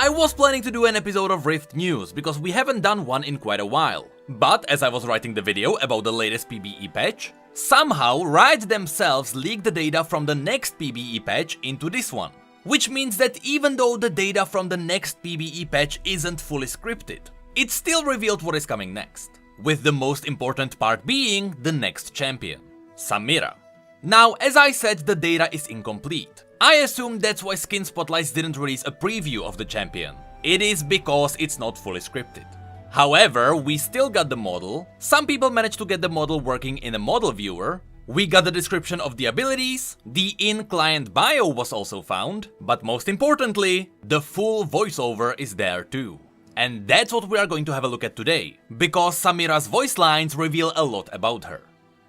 I was planning to do an episode of Rift News because we haven't done one in quite a while. But as I was writing the video about the latest PBE patch, somehow Riot themselves leaked the data from the next PBE patch into this one. Which means that even though the data from the next PBE patch isn't fully scripted, it still revealed what is coming next. With the most important part being the next champion, Samira. Now, as I said, the data is incomplete. I assume that's why Skin Spotlights didn't release a preview of the champion. It is because it's not fully scripted. However, we still got the model, some people managed to get the model working in a model viewer, we got the description of the abilities, the in-client bio was also found, but most importantly, the full voiceover is there too. And that's what we are going to have a look at today, because Samira's voice lines reveal a lot about her.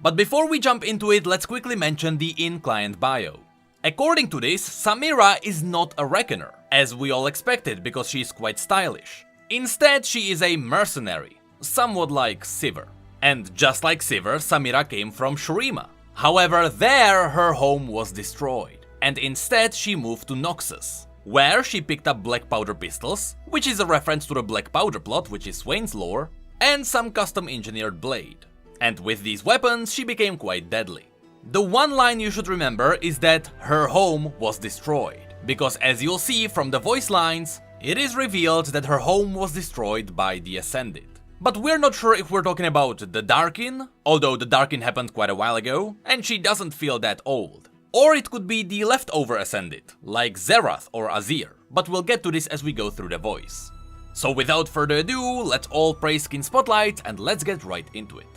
But before we jump into it, let's quickly mention the in-client bio. According to this, Samira is not a reckoner, as we all expected because she is quite stylish. Instead, she is a mercenary, somewhat like Sivir. And just like Sivir, Samira came from Shurima. However, there her home was destroyed, and instead she moved to Noxus, where she picked up black powder pistols, which is a reference to the black powder plot, which is Swain's lore, and some custom engineered blade. And with these weapons, she became quite deadly. The one line you should remember is that her home was destroyed, because as you'll see from the voice lines, it is revealed that her home was destroyed by the Ascended. But we're not sure if we're talking about the Darkin, although the Darkin happened quite a while ago, and she doesn't feel that old. Or it could be the leftover Ascended, like Xerath or Azir, but we'll get to this as we go through the voice. So without further ado, let's all praise Skin Spotlight and let's get right into it.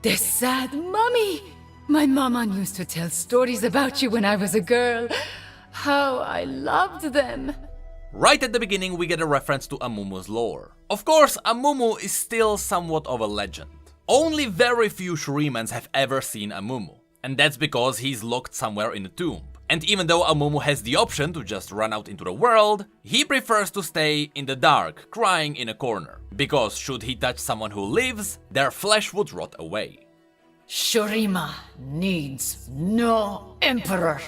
The sad mummy! My mama used to tell stories about you when I was a girl. How I loved them! Right at the beginning we get a reference to Amumu's lore. Of course, Amumu is still somewhat of a legend. Only very few Shurimans have ever seen Amumu, and that's because he's locked somewhere in a tomb. And even though Amumu has the option to just run out into the world, he prefers to stay in the dark, crying in a corner, because should he touch someone who lives, their flesh would rot away. Shurima needs no emperor.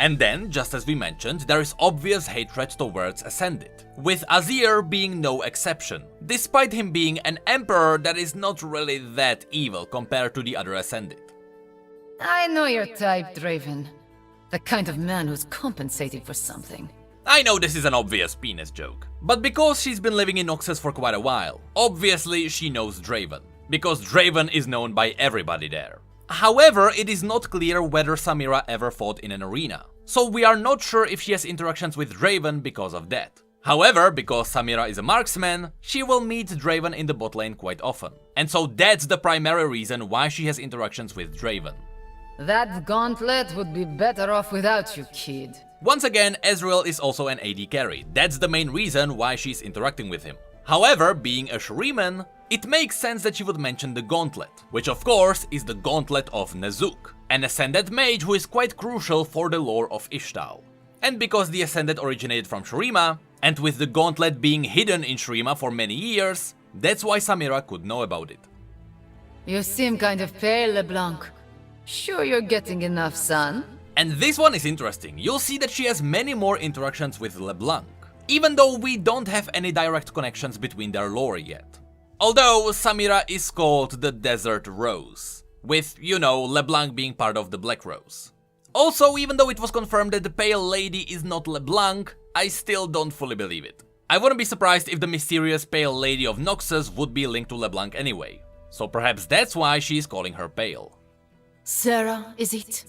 And then, just as we mentioned, there is obvious hatred towards Ascended, with Azir being no exception, despite him being an emperor that is not really that evil compared to the other Ascended. I know your type, Riven. The kind of man who's compensating for something. I know this is an obvious penis joke, but because she's been living in Noxus for quite a while, obviously she knows Draven, because Draven is known by everybody there. However, it is not clear whether Samira ever fought in an arena, so we are not sure if she has interactions with Draven because of that. However, because Samira is a marksman, she will meet Draven in the bot lane quite often, and so that's the primary reason why she has interactions with Draven. That gauntlet would be better off without you, kid. Once again, Ezreal is also an AD carry, that's the main reason why she's interacting with him. However, being a Shuriman, it makes sense that she would mention the Gauntlet, which of course is the Gauntlet of Nezuk, an Ascended mage who is quite crucial for the lore of Ishtal. And because the Ascended originated from Shurima, and with the Gauntlet being hidden in Shurima for many years, that's why Samira could know about it. You seem kind of pale, LeBlanc. Sure you're getting enough sun? And this one is interesting, you'll see that she has many more interactions with LeBlanc, even though we don't have any direct connections between their lore yet. Although Samira is called the Desert Rose, with, you know, LeBlanc being part of the Black Rose. Also, even though it was confirmed that the Pale Lady is not LeBlanc, I still don't fully believe it. I wouldn't be surprised if the mysterious Pale Lady of Noxus would be linked to LeBlanc anyway, so perhaps that's why she's calling her Pale. Sarah, is it?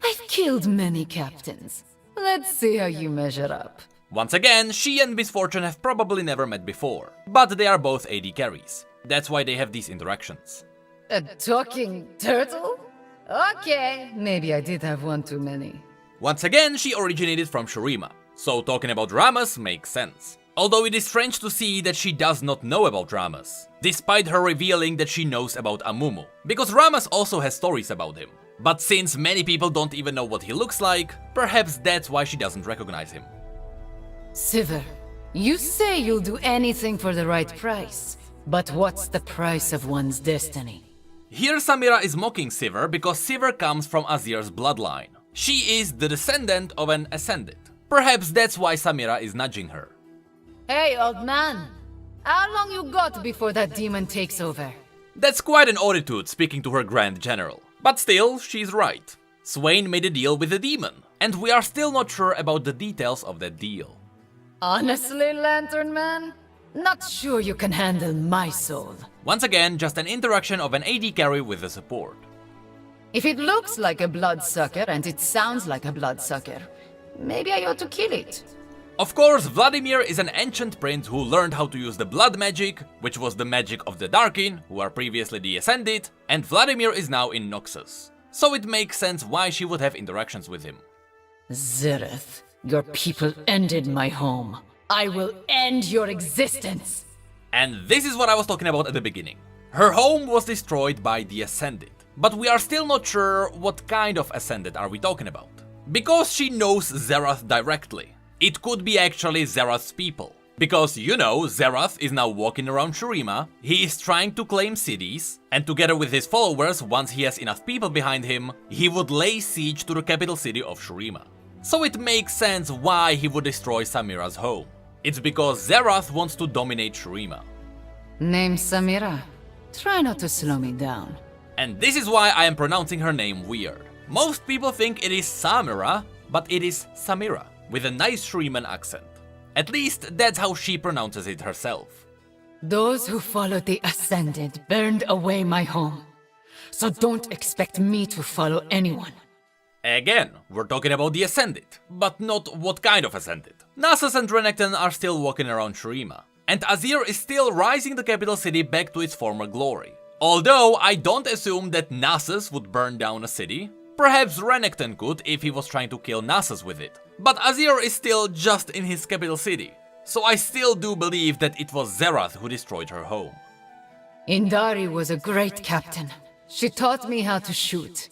I've killed many captains. Let's see how you measure up. Once again, she and Misfortune have probably never met before, but they are both AD carries. That's why they have these interactions. A talking turtle? Okay, maybe I did have one too many. Once again, she originated from Shurima, so talking about Rammus makes sense. Although it is strange to see that she does not know about Rammus, despite her revealing that she knows about Amumu, because Rammus also has stories about him. But since many people don't even know what he looks like, perhaps that's why she doesn't recognize him. Sivir, you say you'll do anything for the right price, but what's the price of one's destiny? Here Samira is mocking Sivir because Sivir comes from Azir's bloodline. She is the descendant of an Ascended. Perhaps that's why Samira is nudging her. Hey, old man. How long you got before that demon takes over? That's quite an attitude speaking to her Grand General. But still, she's right. Swain made a deal with the demon, and we are still not sure about the details of that deal. Honestly, Lantern Man? Not sure you can handle my soul. Once again, just an interaction of an AD carry with a support. If it looks like a bloodsucker and it sounds like a bloodsucker, maybe I ought to kill it. Of course, Vladimir is an ancient prince who learned how to use the blood magic, which was the magic of the Darkin, who are previously the Ascended, and Vladimir is now in Noxus. So it makes sense why she would have interactions with him. Zereth, your people ended my home. I will end your existence. And this is what I was talking about at the beginning. Her home was destroyed by the Ascended, but we are still not sure what kind of Ascended are we talking about. Because she knows Zerath directly. It could be actually Zerath's people. Because, you know, Zerath is now walking around Shurima, he is trying to claim cities, and together with his followers, once he has enough people behind him, he would lay siege to the capital city of Shurima. So it makes sense why he would destroy Samira's home. It's because Zerath wants to dominate Shurima. Name Samira. Try not to slow me down. And this is why I am pronouncing her name weird. Most people think it is Samira, but it is Samira, with a nice Shuriman accent. At least that's how she pronounces it herself. Those who followed the Ascended burned away my home. So don't expect me to follow anyone. Again, we're talking about the Ascended, but not what kind of Ascended. Nasus and Renekton are still walking around Shurima, and Azir is still rising the capital city back to its former glory. Although I don't assume that Nasus would burn down a city. Perhaps Renekton could if he was trying to kill Nasus with it. But Azir is still just in his capital city, so I still do believe that it was Zerath who destroyed her home. Indari was a great captain. She taught me how to shoot.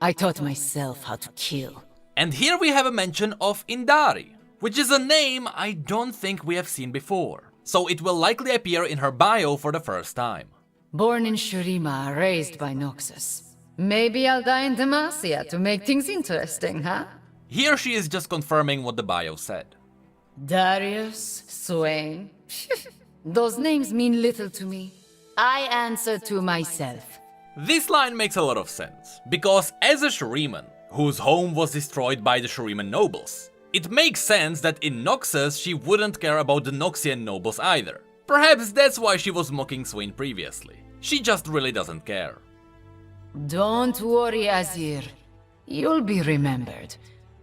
I taught myself how to kill. And here we have a mention of Indari, which is a name I don't think we have seen before, so it will likely appear in her bio for the first time. Born in Shurima, raised by Noxus. Maybe I'll die in Demacia to make things interesting, huh? Here she is just confirming what the bio said. Darius, Swain. Those names mean little to me. I answer to myself. This line makes a lot of sense, because as a Shuriman, whose home was destroyed by the Shuriman nobles, it makes sense that in Noxus she wouldn't care about the Noxian nobles either. Perhaps that's why she was mocking Swain previously. She just really doesn't care. Don't worry, Azir. You'll be remembered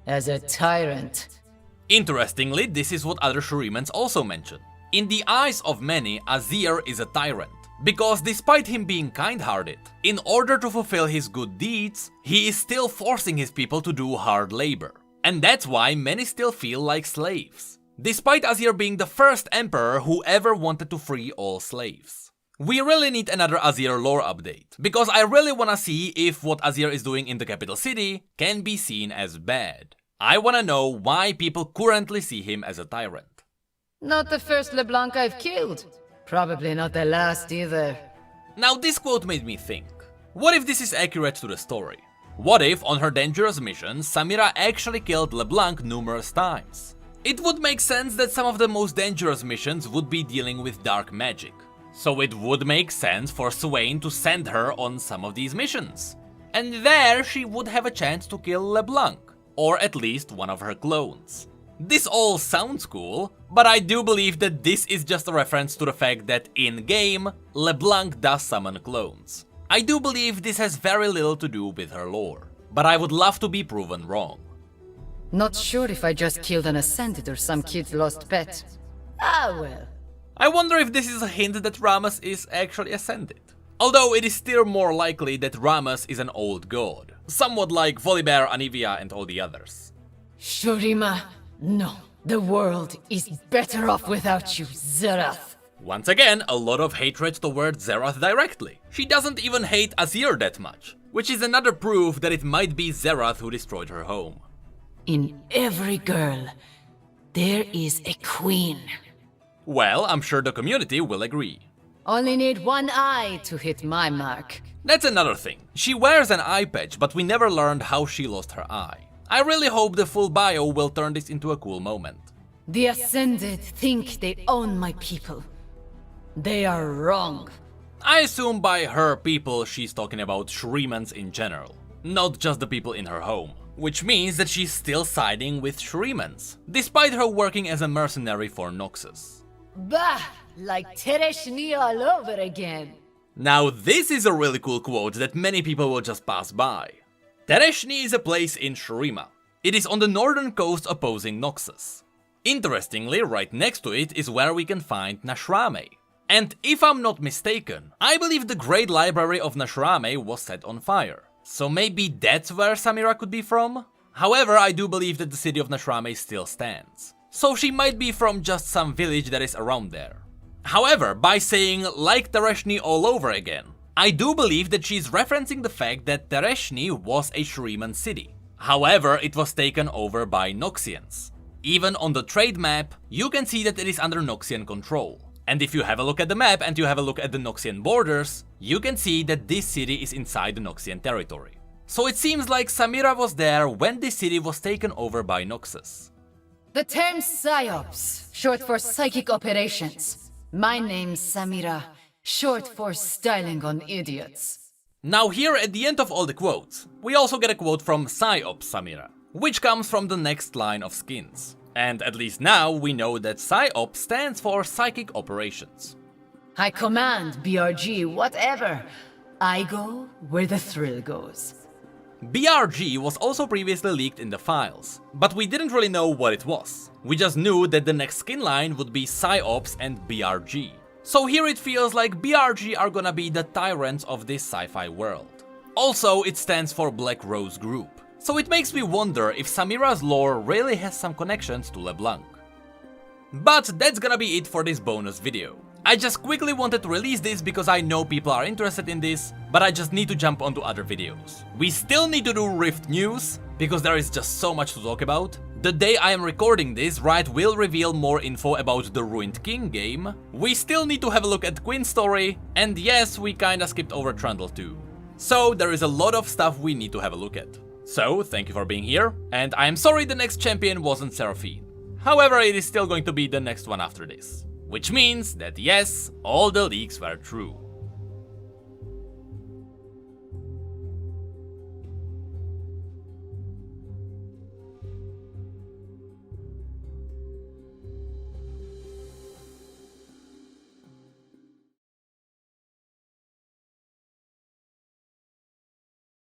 as a tyrant. Interestingly, this is what other Shurimans also mention. In the eyes of many, Azir is a tyrant, because despite him being kind-hearted, in order to fulfill his good deeds, he is still forcing his people to do hard labor. And that's why many still feel like slaves, despite Azir being the first emperor who ever wanted to free all slaves. We really need another Azir lore update, because I really wanna see if what Azir is doing in the capital city can be seen as bad. I wanna know why people currently see him as a tyrant. Not the first LeBlanc I've killed. Probably not the last either. Now this quote made me think, what if this is accurate to the story? What if on her dangerous mission, Samira actually killed LeBlanc numerous times? It would make sense that some of the most dangerous missions would be dealing with dark magic. So it would make sense for Swain to send her on some of these missions. And there she would have a chance to kill LeBlanc, or at least one of her clones. This all sounds cool, but I do believe that this is just a reference to the fact that in-game, LeBlanc does summon clones. I do believe this has very little to do with her lore, but I would love to be proven wrong. Not sure if I just killed an Ascended or some kid's lost pet. Ah well. I wonder if this is a hint that Rammus is actually Ascended. Although it is still more likely that Rammus is an old god, somewhat like Volibear, Anivia and all the others. Shurima, no. The world is better off without you, Zerath. Once again, a lot of hatred towards Zerath directly. She doesn't even hate Azir that much, which is another proof that it might be Zerath who destroyed her home. In every girl, there is a queen. Well, I'm sure the community will agree. Only need one eye to hit my mark. That's another thing. She wears an eye patch, but we never learned how she lost her eye. I really hope the full bio will turn this into a cool moment. The Ascended think they own my people. They are wrong. I assume by her people she's talking about Shrimans in general, not just the people in her home. Which means that she's still siding with Shrimans, despite her working as a mercenary for Noxus. Bah! Like Tereshni all over again. Now this is a really cool quote that many people will just pass by. Tereshni is a place in Shurima. It is on the northern coast opposing Noxus. Interestingly, right next to it is where we can find Nashrame. And if I'm not mistaken, I believe the Great Library of Nashrame was set on fire. So maybe that's where Samira could be from? However, I do believe that the city of Nashrame still stands. So she might be from just some village that is around there. However, by saying like Tereshni all over again, I do believe that she's referencing the fact that Tereshni was a Shriman city. However, it was taken over by Noxians. Even on the trade map, you can see that it is under Noxian control. And if you have a look at the map and you have a look at the Noxian borders, you can see that this city is inside the Noxian territory. So it seems like Samira was there when this city was taken over by Noxus. The term Psyops, short for psychic operations. My name's Samira, short for styling on idiots. Now here at the end of all the quotes, we also get a quote from Psyops Samira, which comes from the next line of skins. And at least now we know that Psyops stands for Psychic Operations. I command BRG whatever. I go where the thrill goes. BRG was also previously leaked in the files, but we didn't really know what it was. We just knew that the next skin line would be Psyops and BRG. So here it feels like BRG are gonna be the tyrants of this sci-fi world. Also, it stands for Black Rose Group. So it makes me wonder if Samira's lore really has some connections to LeBlanc. But that's gonna be it for this bonus video. I just quickly wanted to release this because I know people are interested in this, but I just need to jump onto other videos. We still need to do Rift news, because there is just so much to talk about. The day I am recording this, Riot will reveal more info about the Ruined King game. We still need to have a look at Quinn's story, and yes, we kinda skipped over Trundle too. So there is a lot of stuff we need to have a look at. So, thank you for being here, and I am sorry the next champion wasn't Seraphine. However, it is still going to be the next one after this. Which means that yes, all the leaks were true.